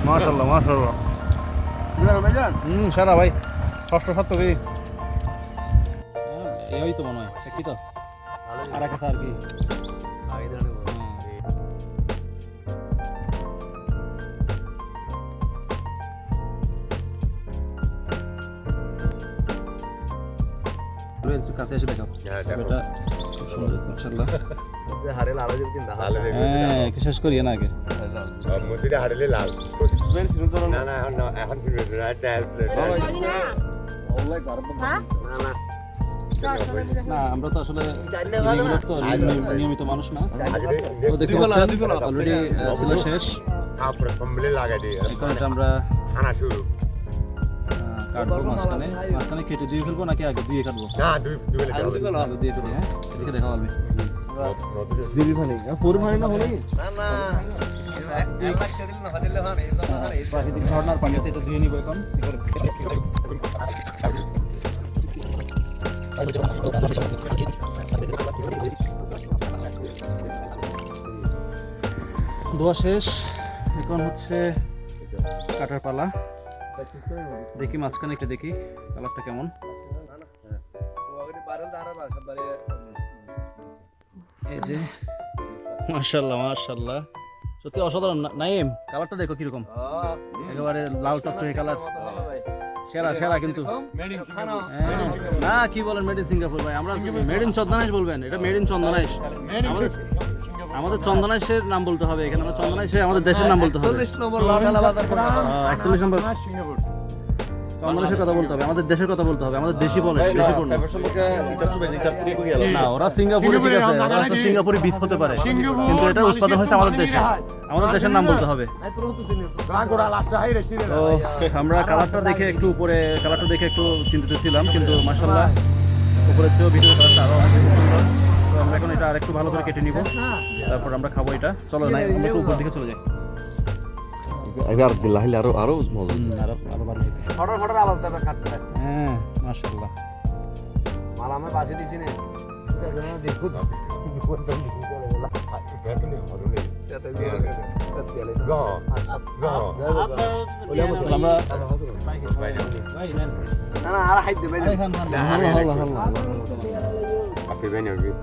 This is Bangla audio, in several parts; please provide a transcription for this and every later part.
মাশাআল্লাহ মাশাআল্লাহ। সারা ভাই 670 কেজি। এই তো মনে হয় কি তো আর একটা আর কি কাছে এসে দেখাও এটা খুব সুন্দর মাশাআল্লাহ। হ্যাঁ শেষ করি না আগে না আমরা তো আসলে নিয়মিত মানুষ না। অলরেডি ছিল শেষ এখন এটা আমরা কাটবো মাঝখানে মাঝখানে কেটে দিয়ে ফেলবো নাকি আগে দিয়ে কাটবো? দিয়ে কেটে হ্যাঁ এদিকে দেখা হবে দিবি পানি পুরো পানি না হলে প্রাকৃতিক ঝর্ণার পানিতে এটা ধুয়ে নিব এখন। ধোয়া শেষ এখন হচ্ছে কাটার পালা। দেখি মাঝখানে একটা দেখি কালারটা কেমন। এই যে মাশাআল্লাহ মাশাআল্লাহ সত্যি অসাধারণ। নাইম কালারটা দেখো কিরকম একেবারে লাল টকটকে কালার সেরা সেরা কিন্তু না কি বলেন মেড ইন সিঙ্গাপুর ভাই। আমরা মেড ইন চন্দনাইশ বলবেন, এটা মেড ইন চন্দনাইশ। আমাদের চন্দনাইশের নাম বলতে হবে এখানে। আমরা চন্দনাইশে আমাদের দেশের নাম বলতে হবে। 41 নম্বর চন্দনাইশের কথা বলতে হবে, আমাদের দেশের কথা বলতে হবে। আমাদের দেশি বলে দেশি পণ্য না। ওরা সিঙ্গাপুরে ঠিক আছে, ওরা সিঙ্গাপুরে বীজ হতে পারে কিন্তু এটা উৎপাদন হয়েছে আমাদের দেশে। আমাদের দেশের নাম বলতে হবে। তো আমরা কালারটা দেখে একটু উপরে কালারটা দেখে একটু চিন্তিত ছিলাম কিন্তু মাশাআল্লাহ উপরে চেয়েও ভিতরে কালারটা আরো অনেক সুন্দর। তো আমরা এখন এটা আরেকটু ভালো করে কেটে নিব, তারপর আমরা খাবো এটা। চলো না আমরা একটু উপর দিকে চলে যাই। এবার দিল্লাহিল আরো আরো মজা আরো ভালো হবে। ফটর ফটর আওয়াজ দেবে কাটতে। হ্যাঁ মাশাআল্লাহ মাল আমি বাসে দিছি না দেখো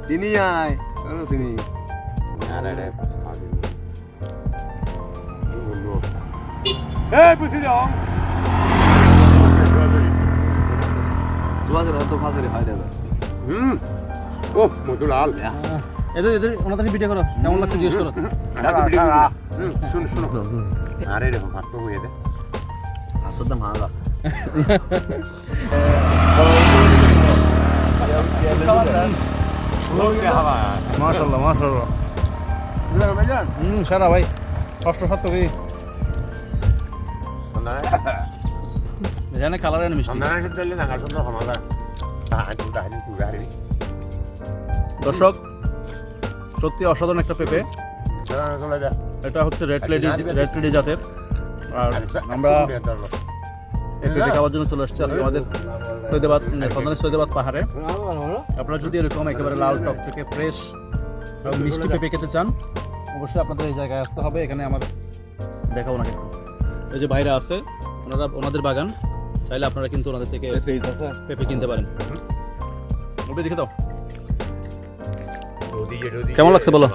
চিনি আয় চিনি এদের ওনাদের ভিডিও করো কেমন লাগছে জিজ্ঞেস করো। আরে রে ভাত তো হয়ে দে আসলে ভালো মাশাআল্লাহ মাশাআল্লাহ। সারা ভাই 670 কেজি। জানে কালার এনে মিষ্টি। দর্শক সত্যি অসাধারণ একটা পেঁপে। এটা হচ্ছে রেড লেডি জাতের। আর আমরা এই পেঁপে খাওয়ার জন্য চলে আসছি আজকে আমাদের সৈয়দাবাদ পাহাড়ে। আপনারা যদি এরকম একেবারে লাল টক থেকে ফ্রেশ মিষ্টি পেঁপে খেতে চান অবশ্যই আপনাদের এই জায়গায় আসতে হবে। এখানে আমার দেখাবো না একটু এই যে বাইরে আছে ওনাদের বাগান, চাইলে আপনারা কিন্তু ওনাদের থেকে পেঁপে কিনতে পারেন। ওটা দেখে দাও কেমন লাগছে বলো।